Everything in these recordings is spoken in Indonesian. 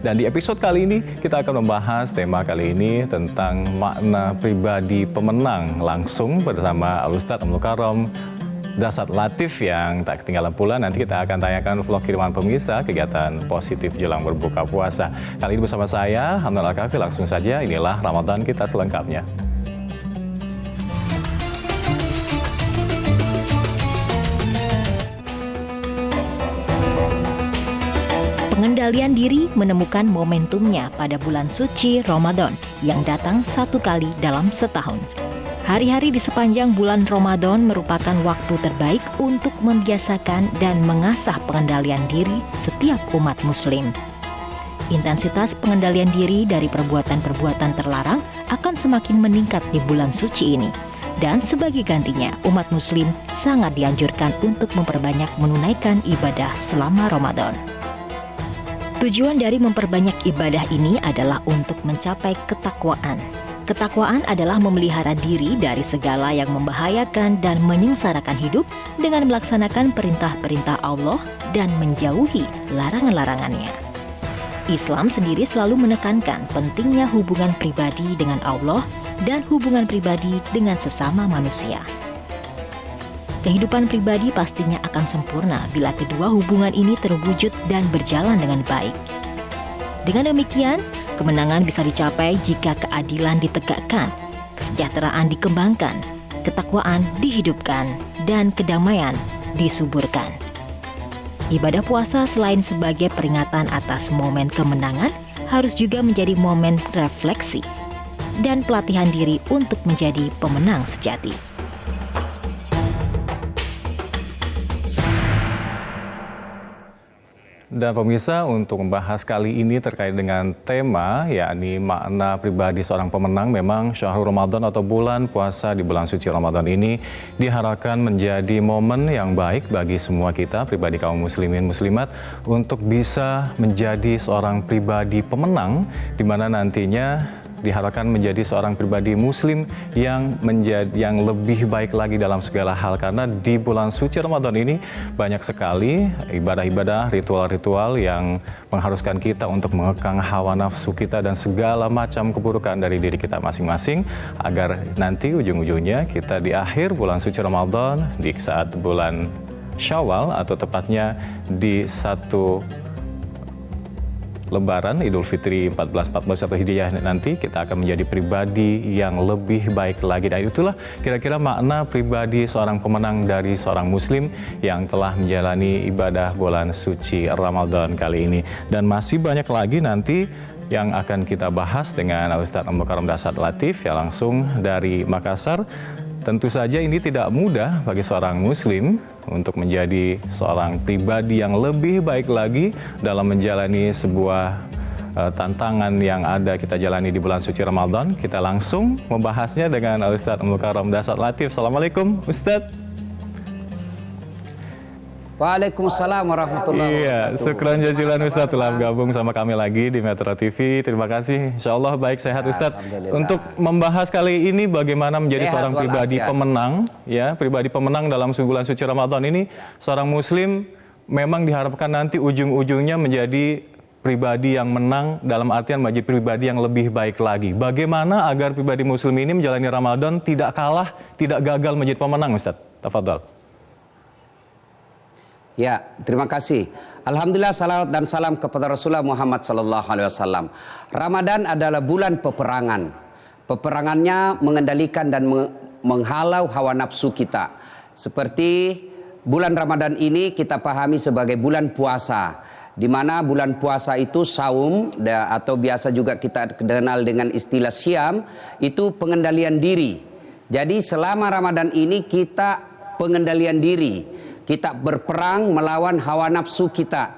Dan di episode kali ini kita akan membahas tema kali ini tentang makna pribadi pemenang, langsung bersama Al-Ustadz Al Mukarram Dasat Latif yang tak ketinggalan pula. Nanti kita akan tanyakan vlog kiriman pemirsa kegiatan positif jelang berbuka puasa. Kali ini bersama saya, Hamdan Al-Kafi. Langsung saja, inilah Ramadan kita selengkapnya. Pengendalian diri menemukan momentumnya pada bulan suci Ramadan yang datang satu kali dalam setahun. Hari-hari di sepanjang bulan Ramadan merupakan waktu terbaik untuk membiasakan dan mengasah pengendalian diri setiap umat muslim. Intensitas pengendalian diri dari perbuatan-perbuatan terlarang akan semakin meningkat di bulan suci ini. Dan sebagai gantinya, umat muslim sangat dianjurkan untuk memperbanyak menunaikan ibadah selama Ramadan. Tujuan dari memperbanyak ibadah ini adalah untuk mencapai ketakwaan. Ketakwaan adalah memelihara diri dari segala yang membahayakan dan menyengsarakan hidup dengan melaksanakan perintah-perintah Allah dan menjauhi larangan-larangannya. Islam sendiri selalu menekankan pentingnya hubungan pribadi dengan Allah dan hubungan pribadi dengan sesama manusia. Kehidupan pribadi pastinya akan sempurna bila kedua hubungan ini terwujud dan berjalan dengan baik. Dengan demikian, kemenangan bisa dicapai jika keadilan ditegakkan, kesejahteraan dikembangkan, ketakwaan dihidupkan, dan kedamaian disuburkan. Ibadah puasa selain sebagai peringatan atas momen kemenangan, harus juga menjadi momen refleksi dan pelatihan diri untuk menjadi pemenang sejati. Dan pemirsa, untuk membahas kali ini terkait dengan tema yakni makna pribadi seorang pemenang, memang Syahrul Ramadan atau bulan puasa di bulan suci Ramadan ini diharapkan menjadi momen yang baik bagi semua kita pribadi kaum muslimin muslimat untuk bisa menjadi seorang pribadi pemenang, di mana nantinya diharapkan menjadi seorang pribadi muslim yang lebih baik lagi dalam segala hal, karena di bulan suci Ramadan ini banyak sekali ibadah-ibadah, ritual-ritual yang mengharuskan kita untuk mengekang hawa nafsu kita dan segala macam keburukan dari diri kita masing-masing, agar nanti ujung-ujungnya kita di akhir bulan suci Ramadan, di saat bulan Syawal atau tepatnya di satu Lebaran Idul Fitri 1441 Hijriah nanti, kita akan menjadi pribadi yang lebih baik lagi. Dan itulah kira-kira makna pribadi seorang pemenang dari seorang muslim yang telah menjalani ibadah bulan suci Ramadan kali ini. Dan masih banyak lagi nanti yang akan kita bahas dengan Al-Ustadz Al Mukarram Dasat Latif yang langsung dari Makassar. Tentu saja ini tidak mudah bagi seorang muslim untuk menjadi seorang pribadi yang lebih baik lagi dalam menjalani sebuah tantangan yang ada kita jalani di bulan suci Ramadan. Kita langsung membahasnya dengan Al-Ustadz Al Mukarram Dasat Latif. Assalamualaikum Ustadz. Waalaikumsalam warahmatullahi wabarakatuh. Iya, syukran jazilan Ustadz telah gabung sama kami lagi di Metro TV. Terima kasih. Insya Allah baik sehat Ustadz. Untuk membahas kali ini bagaimana menjadi sehat seorang pribadi pemenang, ya, pribadi pemenang dalam bulan suci Ramadan ini, seorang muslim memang diharapkan nanti ujung-ujungnya menjadi pribadi yang menang dalam artian menjadi pribadi yang lebih baik lagi. Bagaimana agar pribadi muslim ini menjalani Ramadan tidak kalah, tidak gagal menjadi pemenang Ustadz? Tafadhol. Ya, terima kasih. Alhamdulillah, salawat dan salam kepada Rasulullah Muhammad SAW. Ramadan adalah bulan peperangan. Peperangannya mengendalikan dan menghalau hawa nafsu kita. Seperti bulan Ramadan ini kita pahami sebagai bulan puasa, di mana bulan puasa itu saum atau biasa juga kita kenal dengan istilah syam, itu pengendalian diri. Jadi selama Ramadan ini kita pengendalian diri. Kita berperang melawan hawa nafsu kita.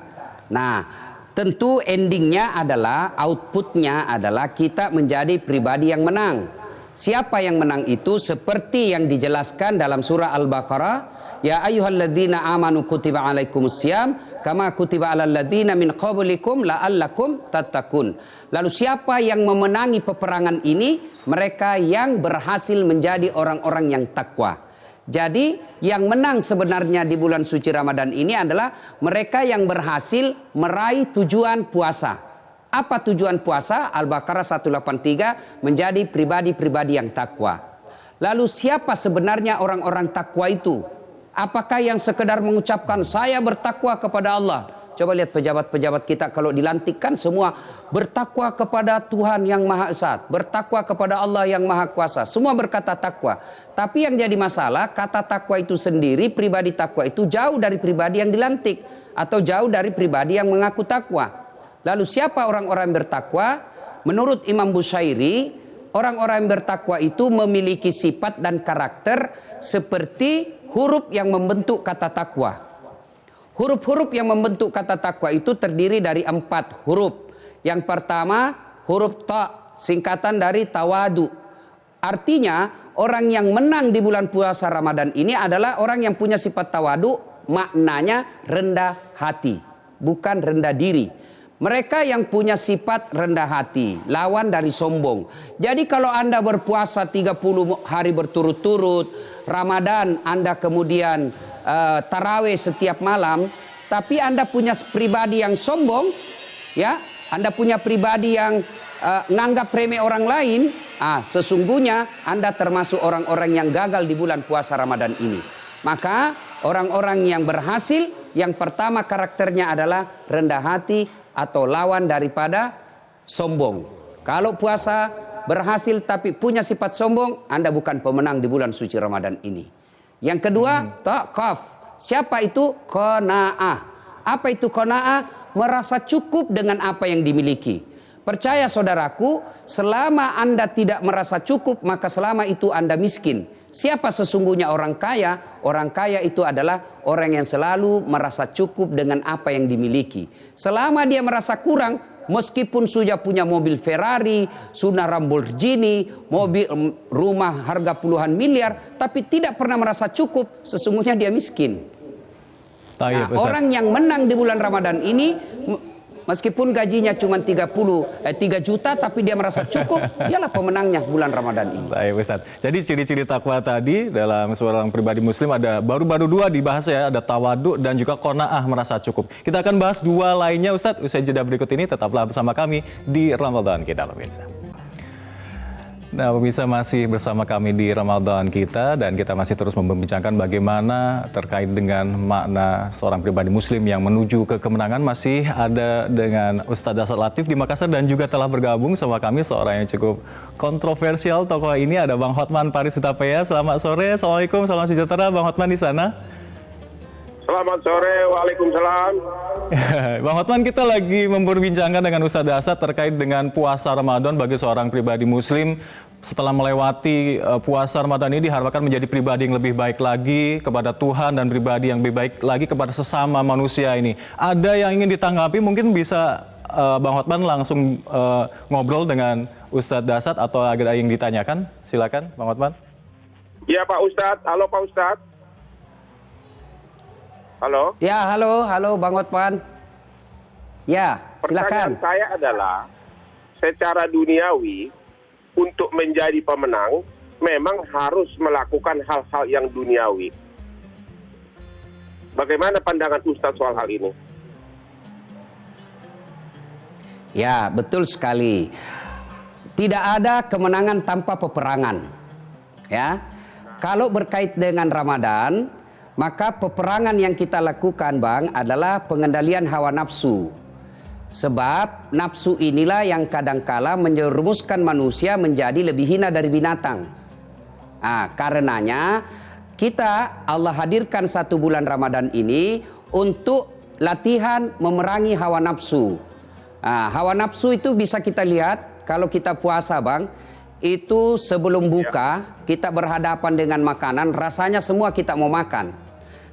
Nah, tentu endingnya adalah, outputnya adalah kita menjadi pribadi yang menang. Siapa yang menang itu seperti yang dijelaskan dalam surah Al-Baqarah, ya ayyuhalladzina amanu kutiba alaikumussyam kama kutiba alal ladzina min qablikum la'allakum tattaqun. Lalu siapa yang memenangi peperangan ini? Mereka yang berhasil menjadi orang-orang yang takwa. Jadi yang menang sebenarnya di bulan suci Ramadan ini adalah mereka yang berhasil meraih tujuan puasa. Apa tujuan puasa? Al-Baqarah 183, menjadi pribadi-pribadi yang takwa. Lalu siapa sebenarnya orang-orang takwa itu? Apakah yang sekedar mengucapkan saya bertakwa kepada Allah? Coba lihat pejabat-pejabat kita kalau dilantikkan semua bertakwa kepada Tuhan yang Maha Esa, bertakwa kepada Allah yang Maha Kuasa. Semua berkata takwa. Tapi yang jadi masalah, kata takwa itu sendiri, pribadi takwa itu jauh dari pribadi yang dilantik atau jauh dari pribadi yang mengaku takwa. Lalu siapa orang-orang yang bertakwa? Menurut Imam Bushairi, orang-orang yang bertakwa itu memiliki sifat dan karakter seperti huruf yang membentuk kata takwa. Huruf-huruf yang membentuk kata takwa itu terdiri dari 4 huruf. Yang pertama huruf ta, singkatan dari tawadu. Artinya orang yang menang di bulan puasa Ramadan ini adalah orang yang punya sifat tawadu, maknanya rendah hati, bukan rendah diri. Mereka yang punya sifat rendah hati, lawan dari sombong. Jadi kalau Anda berpuasa 30 hari berturut-turut, Ramadan Anda kemudian tarawih setiap malam, tapi Anda punya pribadi yang sombong, ya, Anda punya pribadi yang nganggap remeh orang lain, sesungguhnya Anda termasuk orang-orang yang gagal di bulan puasa Ramadan ini. Maka orang-orang yang berhasil, yang pertama karakternya adalah rendah hati atau lawan daripada sombong. Kalau puasa berhasil tapi punya sifat sombong, Anda bukan pemenang di bulan suci Ramadan ini. Yang kedua, taqaf. Siapa itu? Qanaah. Apa itu qanaah? Merasa cukup dengan apa yang dimiliki. Percaya saudaraku, selama Anda tidak merasa cukup, maka selama itu Anda miskin. Siapa sesungguhnya orang kaya? Orang kaya itu adalah orang yang selalu merasa cukup dengan apa yang dimiliki. Selama dia merasa kurang, meskipun sudah punya mobil Ferrari, sudah Lamborghini, mobil rumah harga puluhan miliar, tapi tidak pernah merasa cukup, sesungguhnya dia miskin. Nah, orang yang menang di bulan Ramadan ini, meskipun gajinya cuma 3 juta, tapi dia merasa cukup, dialah pemenangnya bulan Ramadan ini. Baik Ustaz. Jadi ciri-ciri takwa tadi dalam seorang pribadi muslim ada baru-baru 2 dibahas ya, ada tawadu dan juga qanaah, merasa cukup. Kita akan bahas 2 lainnya Ustaz, usai jeda berikut ini. Tetaplah bersama kami di Ramadan Kita pemirsa. Nah, pemirsa masih bersama kami di Ramadan Kita dan kita masih terus membincangkan bagaimana terkait dengan makna seorang pribadi muslim yang menuju ke kemenangan. Masih ada dengan Ustadz Dasar Latif di Makassar dan juga telah bergabung sama kami seorang yang cukup kontroversial tokoh ini, ada Bang Hotman Paris Hutapea. Selamat sore, Assalamualaikum, salam sejahtera Bang Hotman di sana. Selamat sore, waalaikumsalam. Bang Hotman, kita lagi memperbincangkan dengan Ustadz Dasar terkait dengan puasa Ramadan bagi seorang pribadi muslim. Setelah melewati puasa Ramadan ini diharapkan menjadi pribadi yang lebih baik lagi kepada Tuhan dan pribadi yang lebih baik lagi kepada sesama manusia ini. Ada yang ingin ditanggapi, mungkin bisa Bang Hotman langsung ngobrol dengan Ustadz Dasar atau ada yang ditanyakan? Silakan Bang Hotman. Ya Pak Ustadz, halo Pak Ustadz. Halo. Ya, halo Bang Hotman. Ya, silakan. Pertanyaan saya adalah, secara duniawi, untuk menjadi pemenang, memang harus melakukan hal-hal yang duniawi. Bagaimana pandangan Ustadz soal hal ini? Ya, betul sekali. Tidak ada kemenangan tanpa peperangan. Ya. Kalau berkait dengan Ramadan, maka peperangan yang kita lakukan, Bang, adalah pengendalian hawa nafsu. Sebab nafsu inilah yang kadangkala menjerumuskan manusia menjadi lebih hina dari binatang. Karenanya kita Allah hadirkan 1 bulan Ramadan ini untuk latihan memerangi hawa nafsu. Hawa nafsu itu bisa kita lihat kalau kita puasa, Bang. Itu sebelum buka kita berhadapan dengan makanan, rasanya semua kita mau makan.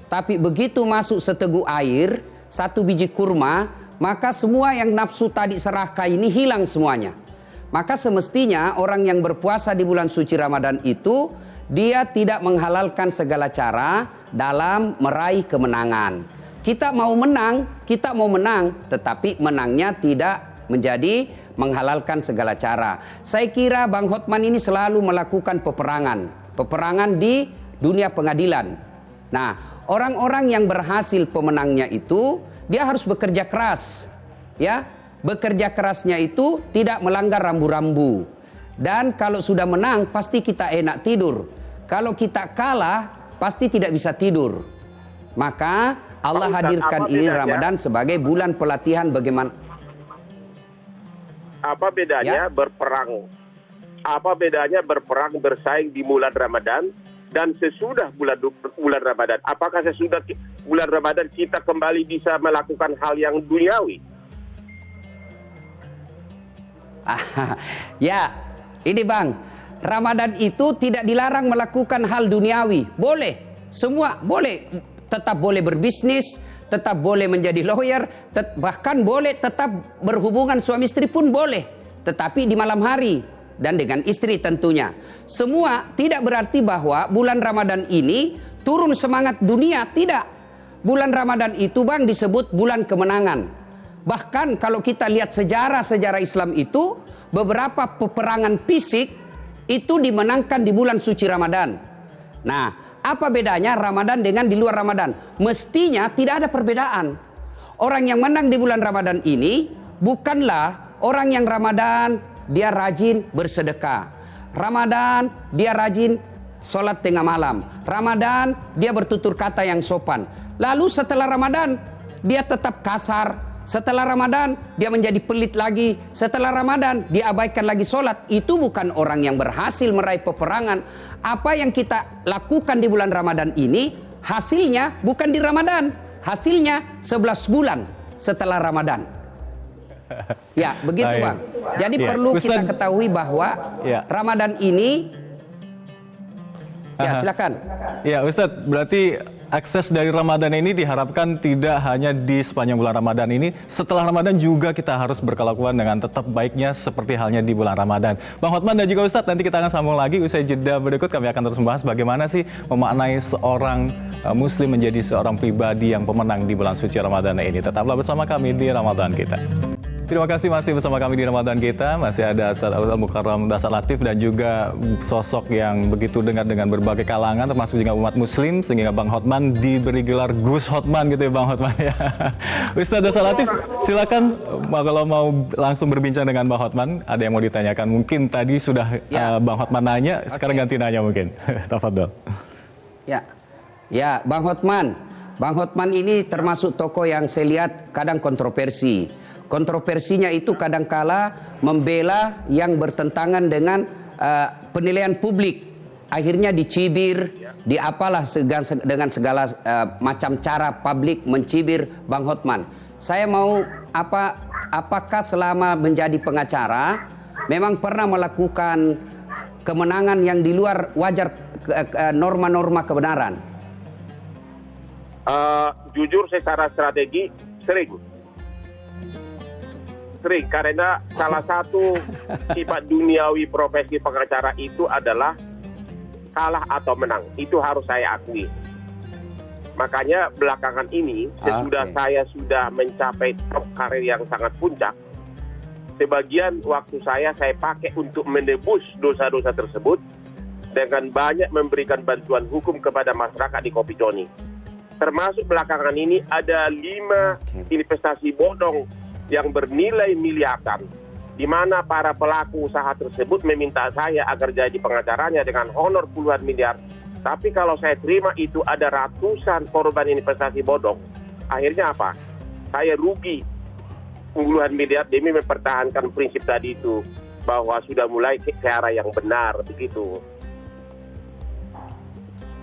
Tapi begitu masuk seteguk air, 1 biji kurma, maka semua yang nafsu tadi serakah ini hilang semuanya. Maka semestinya orang yang berpuasa di bulan suci Ramadan itu, dia tidak menghalalkan segala cara dalam meraih kemenangan. Kita mau menang, tetapi menangnya tidak menjadi menghalalkan segala cara. Saya kira Bang Hotman ini selalu melakukan peperangan di dunia pengadilan. Nah, orang-orang yang berhasil pemenangnya itu, dia harus bekerja keras, ya, bekerja kerasnya itu tidak melanggar rambu-rambu. Dan kalau sudah menang pasti kita enak tidur. Kalau kita kalah pasti tidak bisa tidur. Maka Allah Pak Ustadz, hadirkan apa ini bedanya? Ramadan sebagai bulan pelatihan bagaimana. Apa bedanya berperang? Apa bedanya berperang bersaing di bulan Ramadan dan sesudah bulan Ramadan? Apakah sesudah bulan Ramadan kita kembali bisa melakukan hal yang duniawi? Ya, ini Bang, Ramadan itu tidak dilarang melakukan hal duniawi. Boleh, semua boleh. Tetap boleh berbisnis, tetap boleh menjadi lawyer, bahkan boleh tetap berhubungan suami istri pun boleh. Tetapi di malam hari dan dengan istri tentunya. Semua tidak berarti bahwa bulan Ramadan ini turun semangat dunia, tidak. Bulan Ramadan itu Bang disebut bulan kemenangan. Bahkan kalau kita lihat sejarah-sejarah Islam itu, beberapa peperangan fisik itu dimenangkan di bulan suci Ramadan. Nah, apa bedanya Ramadan dengan di luar Ramadan? Mestinya tidak ada perbedaan. Orang yang menang di bulan Ramadan ini bukanlah orang yang Ramadan dia rajin bersedekah. Ramadan dia rajin sholat tengah malam. Ramadan dia bertutur kata yang sopan. Lalu setelah Ramadan dia tetap kasar. Setelah Ramadan dia menjadi pelit lagi. Setelah Ramadan dia abaikan lagi sholat. Itu bukan orang yang berhasil meraih peperangan. Apa yang kita lakukan di bulan Ramadan ini hasilnya bukan di Ramadan. Hasilnya 11 bulan setelah Ramadan. Ya begitu Bang. Jadi perlu kita ketahui bahwa Ramadan ini. Ya silakan. Ya Ustadz, berarti akses dari Ramadan ini diharapkan tidak hanya di sepanjang bulan Ramadan ini, setelah Ramadan juga kita harus berkelakuan dengan tetap baiknya seperti halnya di bulan Ramadan. Bang Hotman dan juga Ustadz, nanti kita akan sambung lagi usai jeda berikut. Kami akan terus membahas bagaimana sih memaknai seorang Muslim menjadi seorang pribadi yang pemenang di bulan suci Ramadan ini. Tetaplah bersama kami di Ramadan Kita. Terima kasih masih bersama kami di Ramadan Kita. Masih ada Ustadz Al-Mukarram Dasar Latif dan juga sosok yang begitu dengar dengan berbagai kalangan, termasuk juga umat Muslim, sehingga Bang Hotman diberi gelar Gus Hotman gitu ya Bang Hotman ya. Ustadz Dasar Latif, silakan kalau mau langsung berbincang dengan Bang Hotman, ada yang mau ditanyakan. Mungkin tadi sudah Bang Hotman nanya, sekarang ganti nanya mungkin. Tafadhol. Ya, Bang Hotman. Bang Hotman ini termasuk tokoh yang saya lihat kadang kontroversi. Kontroversinya itu kadangkala membela yang bertentangan dengan penilaian publik. Akhirnya dicibir, diapalah dengan segala macam cara publik mencibir Bang Hotman. Saya mau apakah selama menjadi pengacara memang pernah melakukan kemenangan yang di luar wajar norma-norma kebenaran? Jujur secara strategi sering, karena salah satu sifat duniawi profesi pengacara itu adalah kalah atau menang. Itu harus saya akui. Makanya belakangan ini sesudah saya sudah mencapai top karir yang sangat puncak, sebagian waktu saya pakai untuk menebus dosa-dosa tersebut dengan banyak memberikan bantuan hukum kepada masyarakat di Kopi Joni. Termasuk belakangan ini ada 5 investasi bodong yang bernilai miliaran, di mana para pelaku usaha tersebut meminta saya agar jadi pengacaranya dengan honor puluhan miliar. Tapi kalau saya terima itu ada ratusan korban investasi bodong. Akhirnya apa? Saya rugi puluhan miliar demi mempertahankan prinsip tadi itu, bahwa sudah mulai ke arah yang benar, begitu.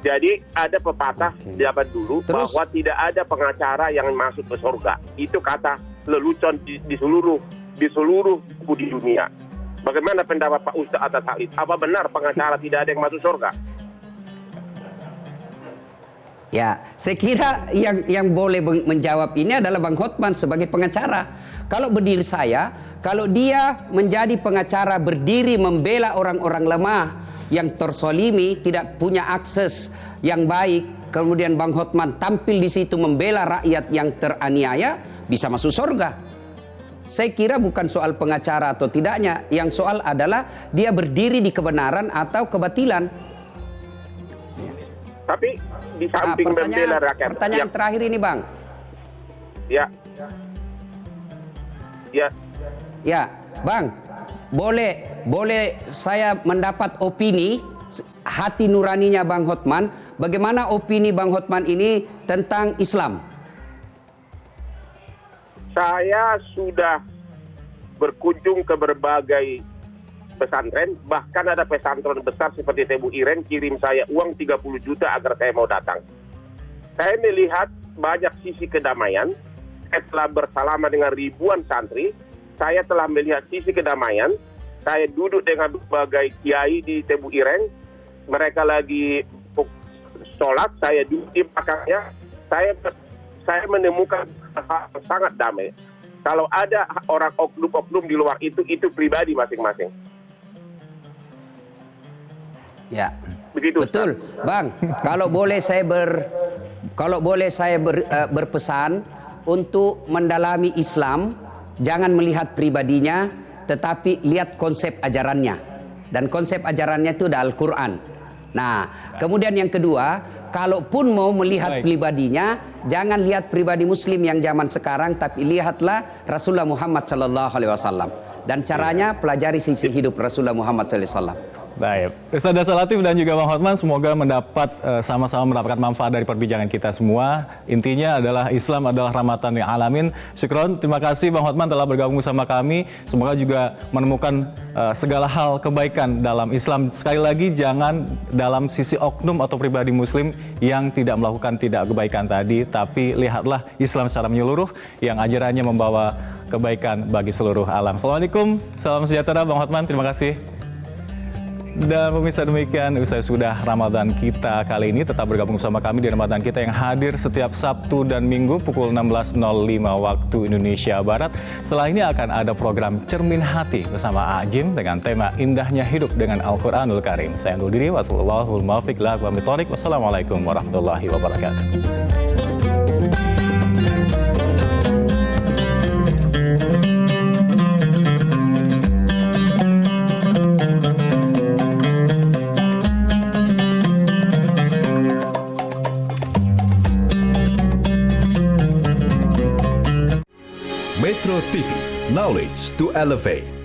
Jadi ada pepatah zaman dulu bahwa tidak ada pengacara yang masuk ke surga. Itu kata lelucon di seluruh buku di dunia. Bagaimana pendapat Pak Ustadz atas hal itu? Apa benar pengacara tidak ada yang masuk surga? Ya, saya kira yang boleh menjawab ini adalah Bang Hotman sebagai pengacara. Kalau berdiri saya, kalau dia menjadi pengacara berdiri membela orang-orang lemah yang tersolimi, tidak punya akses yang baik, kemudian Bang Hotman tampil di situ membela rakyat yang teraniaya, bisa masuk surga. Saya kira bukan soal pengacara atau tidaknya, yang soal adalah dia berdiri di kebenaran atau kebatilan. Tapi di samping membela rakyat. Pertanyaan terakhir ini Bang. Ya, Ya, Bang, boleh saya mendapat opini hati nuraninya Bang Hotman. Bagaimana opini Bang Hotman ini tentang Islam? Saya sudah berkunjung ke berbagai pesantren, bahkan ada pesantren besar seperti Tebu Ireng kirim saya uang 30 juta agar saya mau datang. Saya melihat banyak sisi kedamaian. Saya telah bersalaman dengan ribuan santri. Saya telah melihat sisi kedamaian. Saya duduk dengan berbagai kiai di Tebu Ireng. Mereka lagi sholat, saya duduk di belakangnya. Saya menemukan hal yang sangat damai. Kalau ada orang oknum-oknum di luar itu pribadi masing-masing. Ya, Begitu. betul, Ustaz. Bang. Kalau boleh saya berpesan untuk mendalami Islam, jangan melihat pribadinya, tetapi lihat konsep ajarannya. Dan konsep ajarannya itu adalah Al-Quran. Nah, kemudian yang kedua, kalaupun mau melihat pribadinya, jangan lihat pribadi Muslim yang zaman sekarang, tapi lihatlah Rasulullah Muhammad SAW. Dan caranya pelajari sisi hidup Rasulullah Muhammad SAW. Baik, Ustaz Dasar Latif dan juga Bang Hotman semoga sama-sama mendapatkan manfaat dari perbincangan kita semua. Intinya adalah Islam adalah rahmatan lil alamin. Syukron, terima kasih Bang Hotman telah bergabung bersama kami. Semoga juga menemukan segala hal kebaikan dalam Islam. Sekali lagi jangan dalam sisi oknum atau pribadi Muslim yang tidak melakukan kebaikan tadi, tapi lihatlah Islam secara menyeluruh yang ajarannya membawa kebaikan bagi seluruh alam. Assalamualaikum, salam sejahtera Bang Hotman, terima kasih. Dan pemirsa demikian usai sudah Ramadan kita kali ini. Tetap bergabung bersama kami di Ramadan kita yang hadir setiap Sabtu dan Minggu pukul 16.05 waktu Indonesia Barat. Setelah ini akan ada program Cermin Hati bersama Ajim dengan tema Indahnya Hidup dengan Al-Quranul Karim. Saya undur diri. Wassalamualaikum warahmatullahi wabarakatuh. Metro TV, knowledge to elevate.